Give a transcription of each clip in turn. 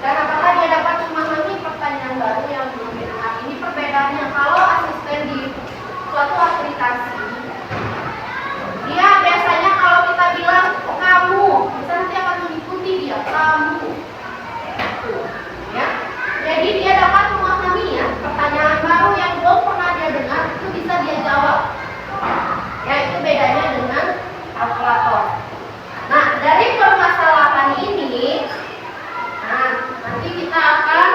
Dan apakah dia dapat memahami pertanyaan baru yang belum didengar? Ini perbedaannya. Kalau asisten di komunikasi, dia biasanya kalau kita bilang kamu, bisa nanti akan mengikuti dia kamu, ya. Jadi dia dapat memahami ya pertanyaan baru yang belum pernah dia dengar itu bisa dia jawab. Ya itu bedanya dengan kalkulator. Nah dari permasalahan ini, nanti kita akan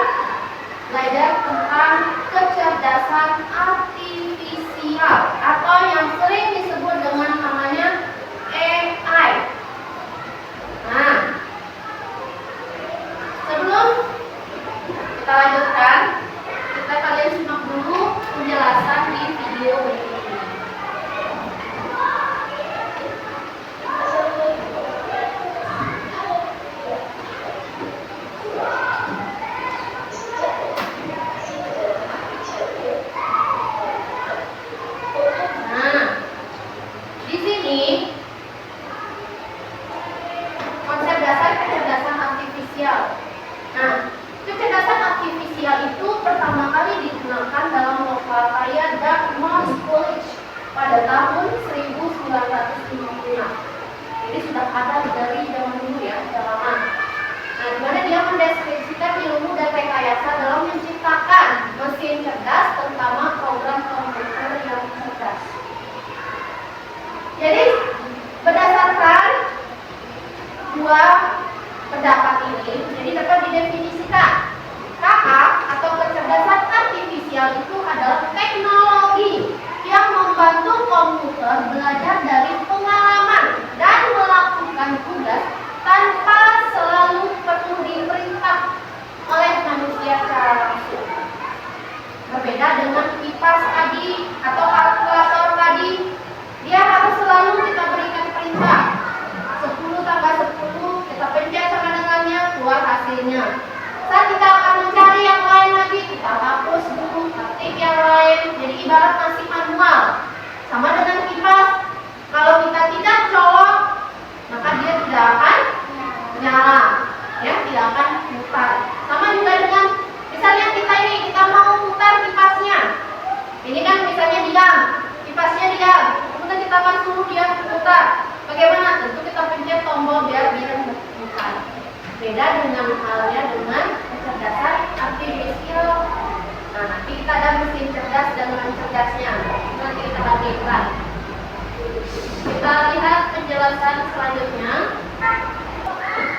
belajar tentang kecerdasan artifisial atau yang sering disebut dengan namanya AI. Nah, sebelum kita lanjutkan, kalian simak dulu penjelasan di video berikut ini. Pada tahun 1956. Jadi sudah ada dari zaman dulu ya, sudah lama. Nah, di mana dia mendeskripsikan ilmu dan rekayasa dalam menciptakan mesin cerdas, terutama program komputer yang cerdas. Jadi berdasarkan dua pendapat ini, jadi dapat didefinisikan KA atau kecerdasan artifisial itu adalah teknologi yang membantu komputer belajar dari pengalaman dan melakukan tugas tanpa selalu perlu diperintah oleh manusia secara langsung. Berbeda dengan kipas tadi atau kalkulator tadi, dia harus selalu kita berikan perintah. 10 tambah 10, kita pencet sama dengannya, keluar hasilnya. Saat kita akan mencari yang lain lagi, kita hapus dulu, ketik yang lain. Jadi ibarat masih manual. Sama dengan kipas, kalau kita tidak colok, maka dia tidak akan nyala, ya, tidak akan putar. Sama juga dengan misalnya kita mau putar kipasnya. Ini kan misalnya diam, kipasnya diam, kemudian kita akan suruh dia putar. Bagaimana? Tentu kita pencet tombol biar dia putar. Beda dengan halnya dengan kecerdasan artifisial. Nah, nanti kita ada mesin cerdas dan non cerdasnya. Nanti kita bandingkan. Kita lihat penjelasan selanjutnya.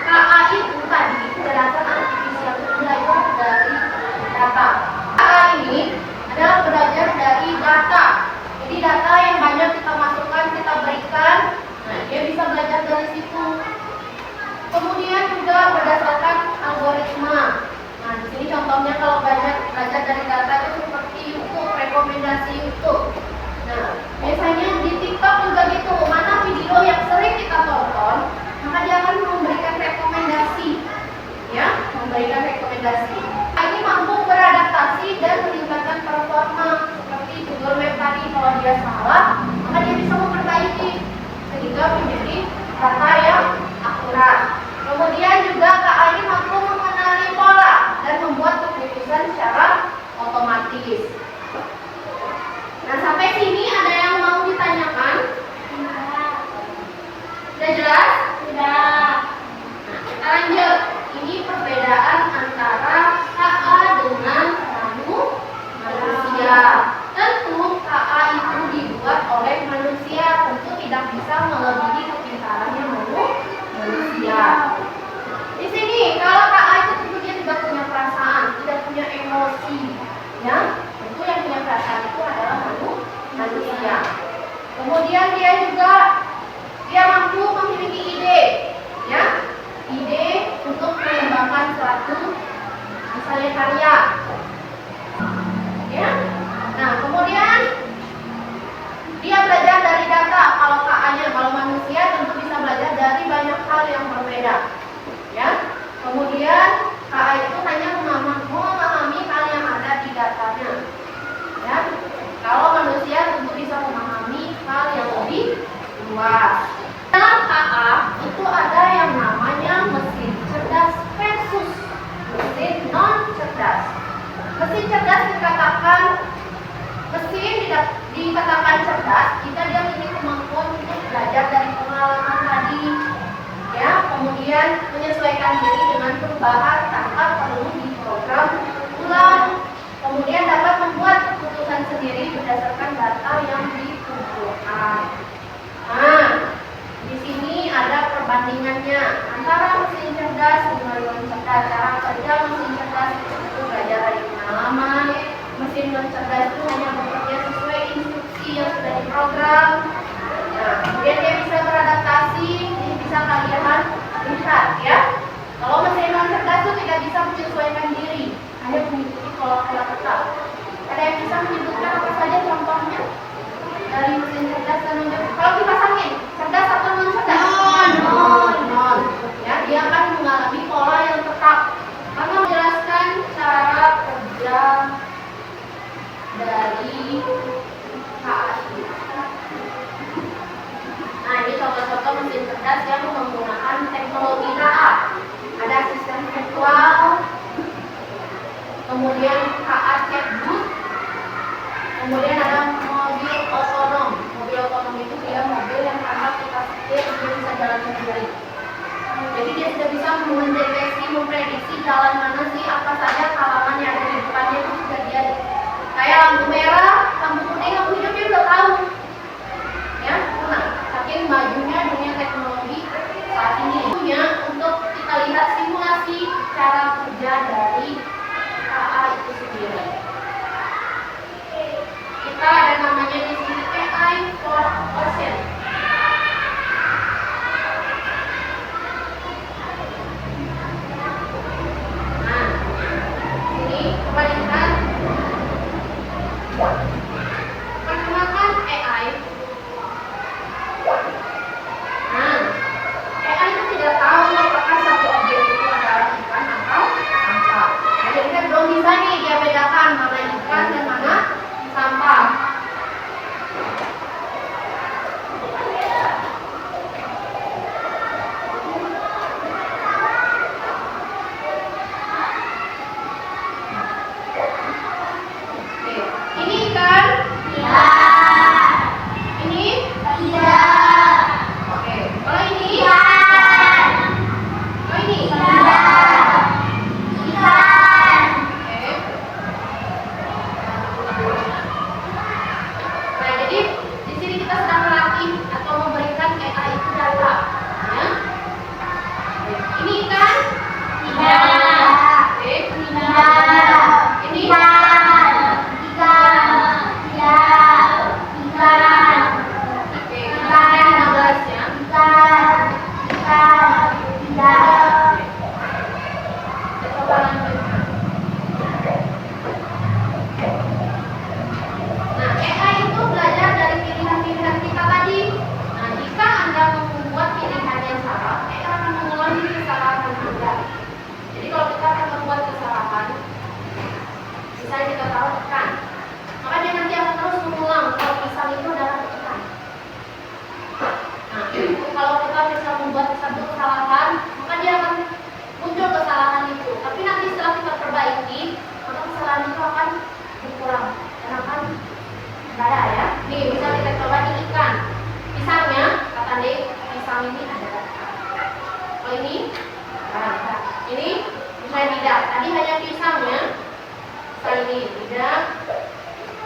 KA itu tadi kecerdasan artifisial itu belajar dari data. KA ini adalah belajar dari data. Jadi data yang banyak kita masukkan, kita berikan, nah dia bisa belajar dari situ. Kemudian juga berdasarkan algoritma. Nah, di sini contohnya kalau belajar dari data itu seperti YouTube, rekomendasi YouTube. Nah, biasanya di TikTok juga gitu. Mana video yang sering kita tonton, maka dia akan memberikan rekomendasi, ya, memberikan rekomendasi. Nah, ini mampu beradaptasi dan meningkatkan performa. Seperti Google Map tadi, kalau dia salah, maka dia bisa memperbaiki sehingga menjadi data yang akurat. Kemudian juga KA ini mampu mengenali pola dan membuat keputusan secara otomatis. Nah, sampai sini ada yang mau ditanyakan? Sudah jelas? Sudah. Nah, kita lanjut. Ini perbedaan antara KA dengan manusia. Tentu KA itu dibuat oleh manusia, tentu tidak bisa melebihi kepintarannya manusia. Di sini kalau KA itu tentu dia tidak punya perasaan, tidak punya emosi, ya. Tentu yang punya perasaan itu adalah manusia. Kemudian dia mampu memiliki ide, ya, ide untuk mengembangkan suatu misalnya karya, ya. Nah, kemudian dia belajar dari data. Kalau KA-nya, kalau manusia tentu bisa belajar dari banyak hal yang berbeda, ya. Kemudian KA itu hanya memahami hal yang ada di datanya, ya. Kalau manusia tentu bisa memahami hal yang lebih luas. Dalam KA itu ada yang namanya mesin cerdas versus mesin non cerdas. Mesin cerdas dikatakan cerdas Kemudian menyesuaikan diri dengan perubahan tanpa perlu diprogram ulang. Kemudian dapat membuat keputusan sendiri berdasarkan data yang dikumpulkan. Nah, di sini ada perbandingannya antara mesin cerdas dengan non cerdas. Cara kerja mesin cerdas itu belajar dari pengalaman. Mesin non cerdas itu hanya bekerja sesuai instruksi yang sudah diprogram. Nah, kemudian dia bisa beradaptasi, ini bisa kalian lihat ya. Kalau mesin non cerdas itu tidak bisa menyesuaikan diri, hanya mengikuti pola-pola tetap. Ada yang bisa menyebutkan apa saja contohnya dari mesin cerdas dan non cerdas? Kalau dipasangin, cerdas atau non cerdas? Non. Ya, dia akan mengalami pola yang tetap. Karena menjelaskan cara kerja dari KAI. Nah, ini contoh-contoh mesin cerdas yang menggunakan teknologi KA. Ada sistem virtual, kemudian KA chatbot, kemudian ada mobil otonom. Mobil otonom itu dia mobil yang tanpa kita setir, dia bisa jalan sendiri. Jadi dia sudah bisa mendeteksi, memprediksi jalan mana sih, apa saja halangan yang ada di depannya itu sudah dia. Kayak lampu merah, lampu kuning, lampu hijau dia udah tahu. Ya, nah, saking majunya dunia teknologi saat ini. Untuk kita lihat simulasi cara kerja dari KA itu sendiri. Kita ada namanya di sini AI for Ocean. Nah, ini coba lihat. Perkenalkan AI. Nah, AI itu tidak tahu apakah satu objek itu adalah ikan atau sampah. Jadi kita belum bisa nih dia bedakan mana ikan dan mana sampah. Ini ikan? Iya. Ini? Iya. Oke. Kalau ini? Ikan. Oh ini? Iya. Ikan. Oke. Nah, jadi di sini kita sedang melatih atau memberikan AI itu data. Ya. Ini ikan? Iya. Oke. Iya. Ini? Ikan. Ikan. Iya. Ikan. Oke, ikan 15 ya. Ikan. Ikan. Ikan. Kita coba lanjutkan. Nah, AI itu belajar dari pilihan-pilihan kita tadi. Nah, jika Anda membuat pilihan yang salah, AI akan mengulangi kesalahan Anda. Jadi kalau kita akan membuat kesalahan, misalnya kita taruh ikan, maka dia nanti akan terus mengulang kalau pisang itu adalah ikan. Nah, kalau kita bisa membuat satu kesalahan, maka dia akan muncul kesalahan itu. Tapi nanti setelah kita perbaiki, maka kesalahan itu akan berkurang dan akan ada ya. Nih, bisa kita coba di ikan. Pisangnya, kata Dek, pisang ini ada. Oh ini? Nah, ini misalnya tidak. Tadi hanya pisangnya. Kali ini tidak.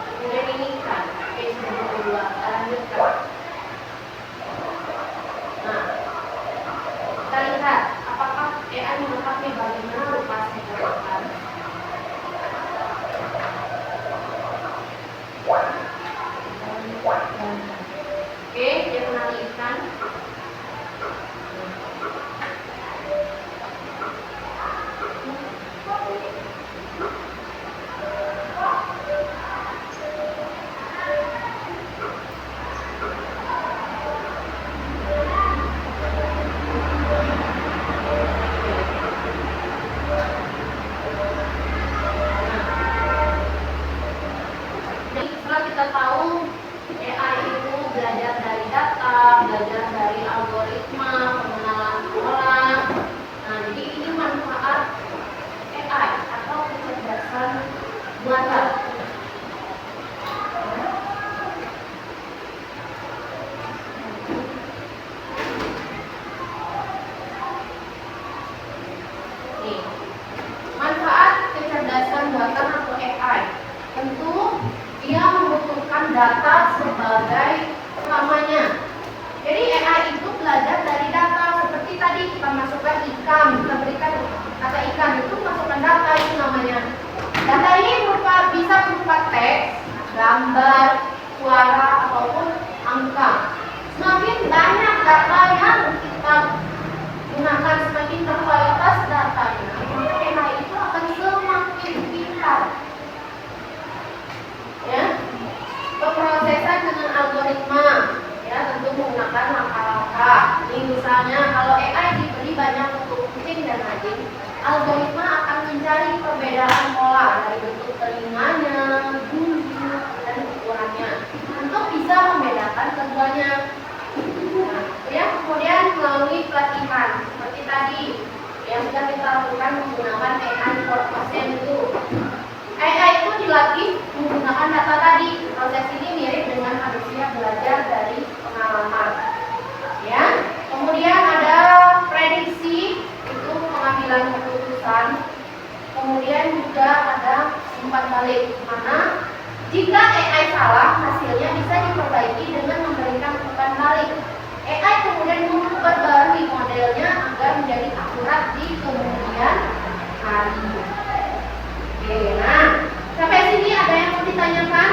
Kemudian ini ikan. Oke, sudah kedua. Kita lanjutkan. Nah, kita lihat apakah AI mengetahui bagaimana rupa ikan. Oke, dia kenali ikan. Jadi setelah kita tahu AI itu belajar dari data, belajar dari algoritma, pengenalan pola. Nah, jadi ini manfaat AI atau kecerdasan buatan. data sebagai namanya. Jadi AI itu belajar dari data. Seperti tadi kita masukkan ikan, kita berikan kata ikan, itu masukkan data, itu namanya. Data ini bisa berupa teks, gambar, suara, ataupun angka. Semakin banyak data yang kita gunakan, semakin berkualitas datanya, maka AI itu akan semakin pintar. Ya, pemrosesan dengan algoritma, ya tentu menggunakan langkah-langkah. Ini misalnya kalau AI diberi banyak bentuk kucing dan anjing, algoritma akan mencari perbedaan pola dari bentuk telinganya, bulu, dan ukurannya untuk bisa membedakan keduanya. Nah, ya, kemudian melalui pelatihan seperti tadi yang sudah kita lakukan menggunakan AI 4% itu. AI itu dilatih menggunakan data tadi. Proses ini mirip dengan manusia belajar dari pengalaman. Ya, kemudian ada prediksi, itu pengambilan keputusan. Kemudian juga ada umpan balik, mana jika AI salah, hasilnya bisa diperbaiki dengan memberikan umpan balik. AI kemudian memperbarui modelnya agar menjadi akurat di kemudian hari. Oke, nah sampai sini ada yang mau ditanyakan?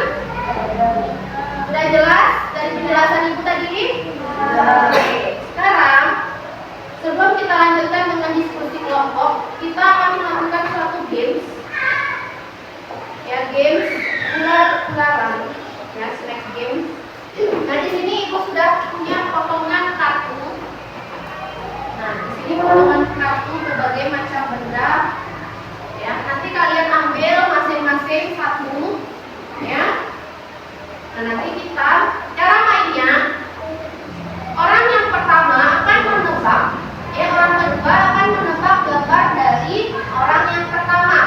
Sudah jelas dari penjelasan ibu tadi? Oke, sekarang sebelum kita lanjutkan dengan diskusi kelompok, kita akan melakukan suatu games. Ya, games ular-ularan, ya, snack game. Nah, di sini ibu sudah punya potongan kartu. Nah, di sini potongan kartu berbagai macam benda. Ya, nanti kalian ambil masing-masing satu, ya. Nah, nanti kita cara mainnya, orang yang pertama akan menebak, ya, orang kedua akan menebak gambar dari orang yang pertama.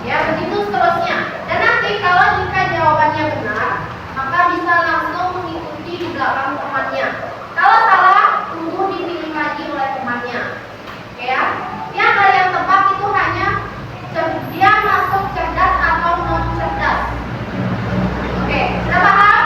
Ya, begitu seterusnya. Dan nanti kalau jika jawabannya benar, maka bisa langsung mengikuti di belakang temannya. Kalau salah, tunggu dipilih lagi oleh temannya. Oke, ya. Yang kalian tebak itu hanya dia masuk cerdas atau non cerdas. Oke, sudah paham?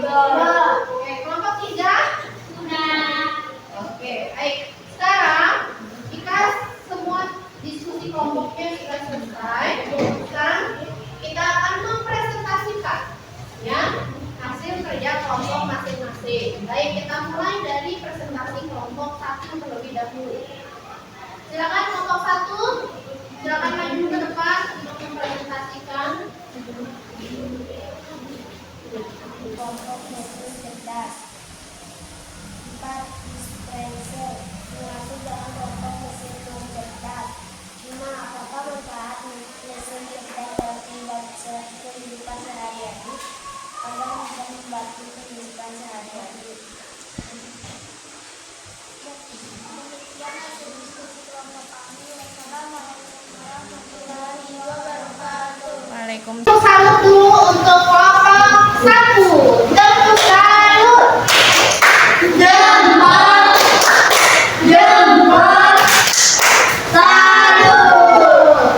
Oke, kelompok 3? Sudah. Oke, baik. Sekarang, jika semua diskusi kelompoknya sudah selesai, sekarang kita akan mempresentasikan ya hasil kerja kelompok masing-masing. Baik, kita mulai dari presentasi kelompok 1 terlebih dahulu. Silakan kelompok 1, silakan maju ke depan untuk mempresentasikan. Kelompok mesin cerdas 4. Dispenser mengatur dalam kelompok mesin cerdas 5. Apakah manfaat mesin cerdas dalam kehidupan sehari-hari? Agar bisa membantu kehidupan sehari-hari. Demikian hasil diskusi kelompok kami. Wassalamualaikum warahmatullahi wabarakatuh. Waalaikumsalam. Salut dulu untuk kelompok 1. Tepuk salut. Jempol. Jempol. Salut.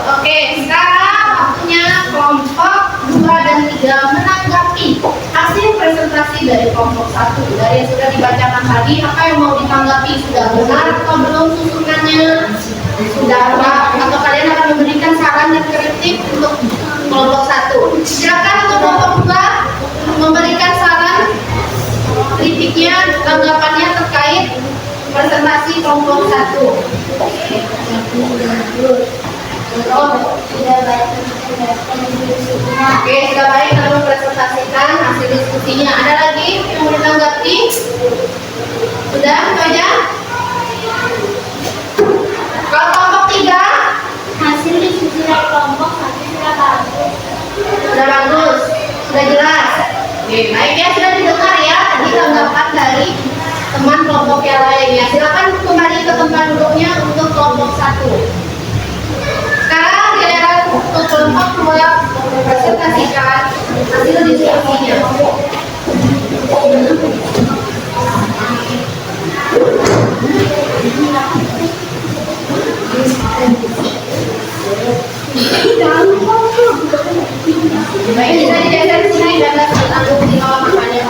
Oke, sekarang waktunya kelompok 2 dan 3 menanggapi hasil presentasi dari kelompok 1. Dari yang sudah dibacakan tadi, apa yang mau ditanggapi? Sudah benar atau belum susunannya? Sudah apa? Atau kalian akan memberikan saran dan kritik untuk kelompok 1? Silakan untuk kelompok 2 memberikan saran, kritiknya, tanggapannya terkait presentasi kelompok 1. Oke, sudah baik lalu presentasikan hasil diskusinya. Ada lagi yang mau ditanggapi? Sudah, itu aja. Kalau kelompok 3, Hasil diskusi dari kelompok 1 sudah bagus. sudah bagus, sudah jelas. Oke, baik ya, sudah didengar ya tadi tanggapan dari teman kelompok yang lainnya. Silakan kembali ke tempat duduknya untuk kelompok 1. Sekarang giliran untuk kelompok 2 presentasikan hasil diskusinya. Baik, bisa digeser sini dan tanggung di bawah makanya.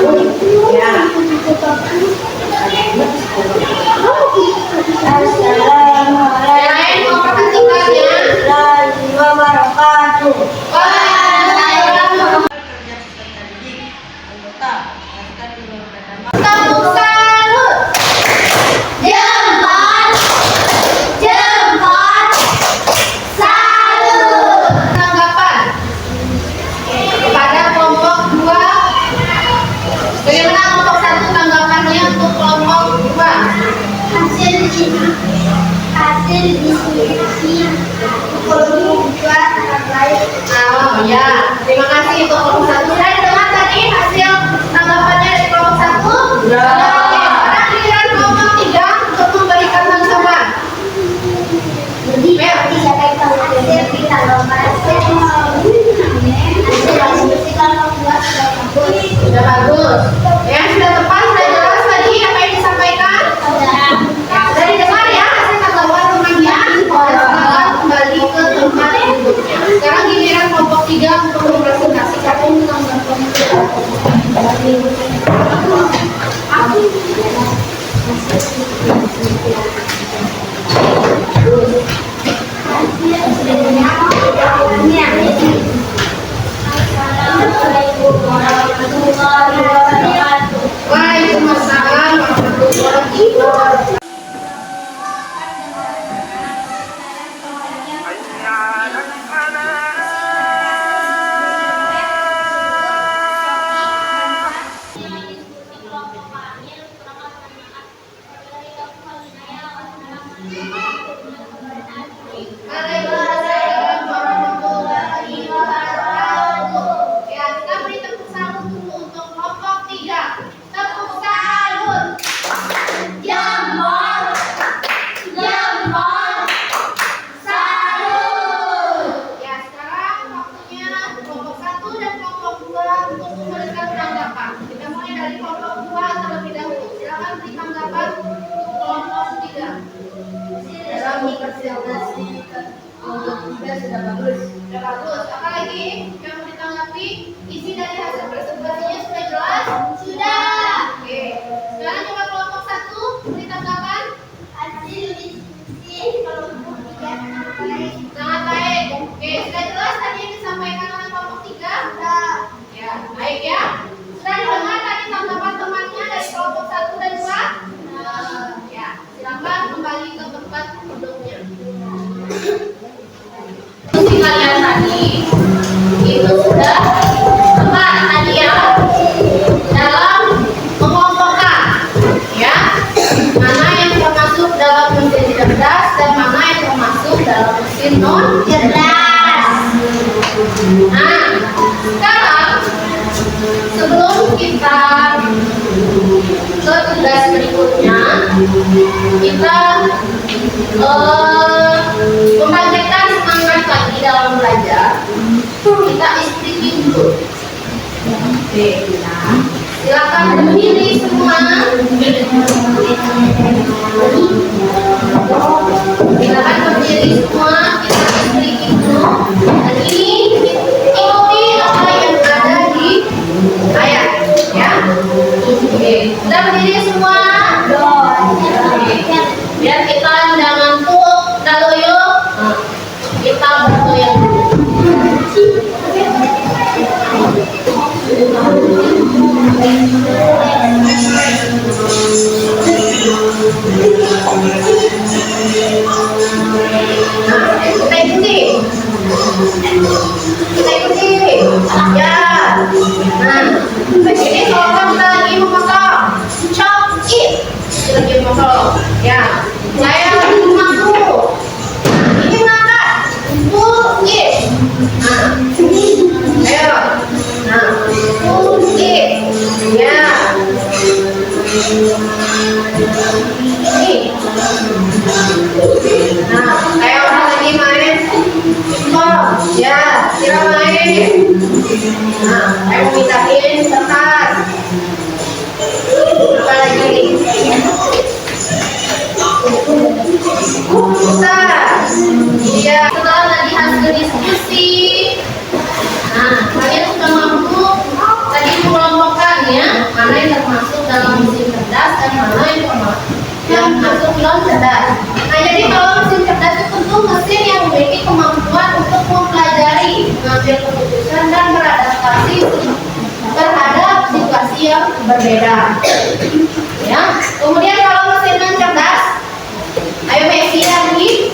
Ya. Lain memperhatikan ya. Wabarakatuh. Tepuk salut. Jempol. Jempol. Salut. Tanggapan kepada kelompok 2. Bagaimana kelompok 1 tanggapannya untuk kelompok 2? Hasil diskusi kelompok 2 sangat baik. Oh ya, terima kasih untuk kelompok 1. Sudah didengar tadi hasil tanggapannya dari kelompok 1? Sudah. Oke, sekarang giliran kelompok 3 untuk memberikan tanggapan. Jadi siapa yang tahu hasil kita lompat. Hasil diskusi kelompok 2 sudah bagus. Sudah bagus. Yang sudah tepat, sudah jelas tadi apa yang disampaikan? Sudah didengar ya hasil tanggapan rumahnya. Silakan kembali ke tempat duduknya. Sekarang giliran kelompok 3 untuk mempresentasikan Assalamualaikum warahmatullahi wabarakatuh. Waalaikumsalam warahmatullahi wabarakatuh. Waalaikumsalam warahmatullahi wabarakatuh. Ya, kita beri tepuk salut dulu untuk kelompok 3. Tepuk salut. Jempol. Jempol. Salut. Ya, sekarang waktunya kelompok 1 dan kelompok 2 untuk memberikan tanggapan. Kita mulai dari kelompok 2 terlebih dahulu. Silakan beri tanggapan untuk kelompok 3. Dalam presentasi kelompok 3 sudah bagus. Sudah bagus. Apalagi yang mau ditanggapi? Isi dari hasil presentasinya sudah jelas? Sudah. Baik ya. Sudah didengar tadi tanggapan temannya dari kelompok 1 dan 2? Ya, silakan kembali ke tempat duduknya. Fungsi kalian tadi itu sudah tepat tadi ya, dalam mengelompokkan ya, mana yang termasuk dalam mesin cerdas dan mana yang termasuk dalam mesin non cerdas. Nah, sekarang sebelum kita ke tugas berikutnya, kita membangkitkan semangat lagi dalam belajar. Kita istiqomah dulu. Oke, silakan berdiri semua. Silakan berdiri semua. Kita istiqomah dulu. Dan ini ikuti apa yang ada di ayat, ya. Oke, sudah berdiri semua. Oke. Biar kita jangan tuh daloyo. Kita bertoyang dulu. Kita ikuti. Ya. Nah, begini kalau kita lagi memotong, chop it. Lagi memotong. Ya. Saya lagi mengaku. Ini mengangkat. Pull it. Nah. Ayo. Nah, pull it. Ya. Ini. Nah, kayak orang lagi main pingpong. Ya, kira main. Nah, saya mau mintain kertas. Apa lagi? Bisa. Iya, setelah tadi hasil diskusi. Nah, kalian sudah mampu tadi mengelompokkan ya, mana yang termasuk dalam mesin cerdas dan mana yang masuk non cerdas. Nah, jadi kalau mesin cerdas itu tentu mesin yang memiliki kemampuan untuk mempelajari, mengambil keputusan dan beradaptasi terhadap situasi yang berbeda. Ya, kemudian kalau mesin non cerdas, ayo Messi lagi.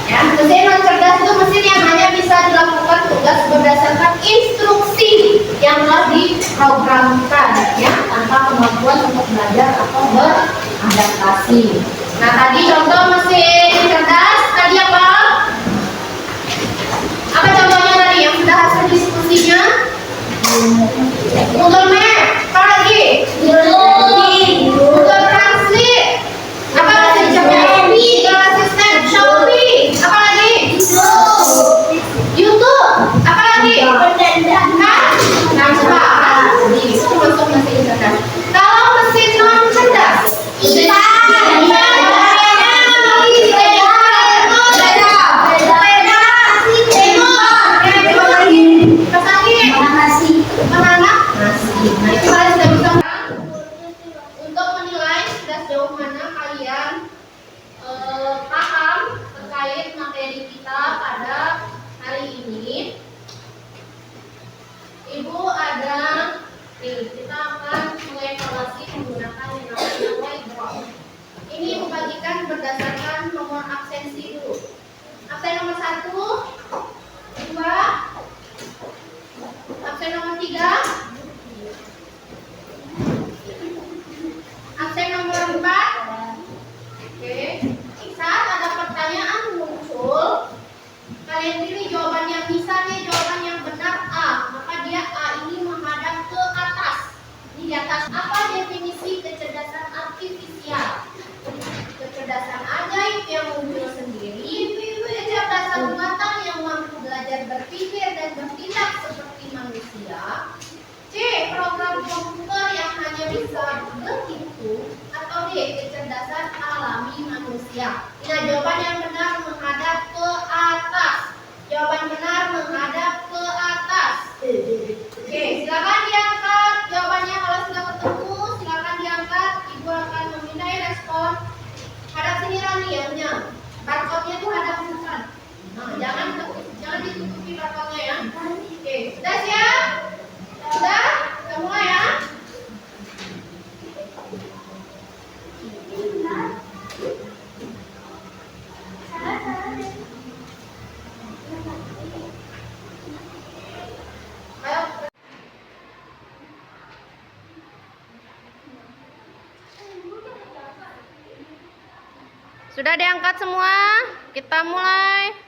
Ya, mesin non cerdas itu mesin yang hanya bisa dilakukan tugas berdasarkan instruksi yang telah diprogramkan, ya, tanpa kemampuan untuk belajar atau beradaptasi. Nah, tadi contoh mesin cerdas tadi apa? Apa contohnya tadi yang sudah hasil diskusinya? Google Map. Apa lagi? Google Translate. Apa mesin cerdas? Google Assistant. Shopee. Apa lagi? YouTube. Apa lagi? Canva. Itu masuk mesin cerdas. Kalau mesin non cerdas, untuk menilai sudah sejauh mana kalian paham terkait materi kita pada hari ini. Ibu ada nih, kita akan mengevaluasi menggunakan yang namanya whiteboard. Ini Ibu bagikan berdasarkan nomor absensi dulu. Absen nomor 1, 2, absen nomor 3, absen nomor 4. Oke. Saat ada pertanyaan muncul, kalian pilih jawaban yang misalnya jawaban yang benar A, maka dia A ini menghadap ke atas. Ini di atas. Apa definisi kecerdasan artifisial? Kecerdasan ajaib yang muncul sendiri, kecerdasan buatan yang mampu belajar berpikir dan bertindak seperti manusia. C. Program komputer yang hanya bisa berhitung. Atau D. Kecerdasan alami manusia. Nah, jawaban yang benar menghadap ke atas. Jawaban benar menghadap ke atas. Oke, silakan diangkat jawabannya. Kalau sudah ketemu, silakan diangkat. Ibu akan memindai respon. Hadap sini Rani ya, barcode-nya tuh hadap ke depan. Nah, jangan ditutupi barcode-nya ya. Oke, sudah siap? Sudah? Sudah diangkat semua? Kita mulai.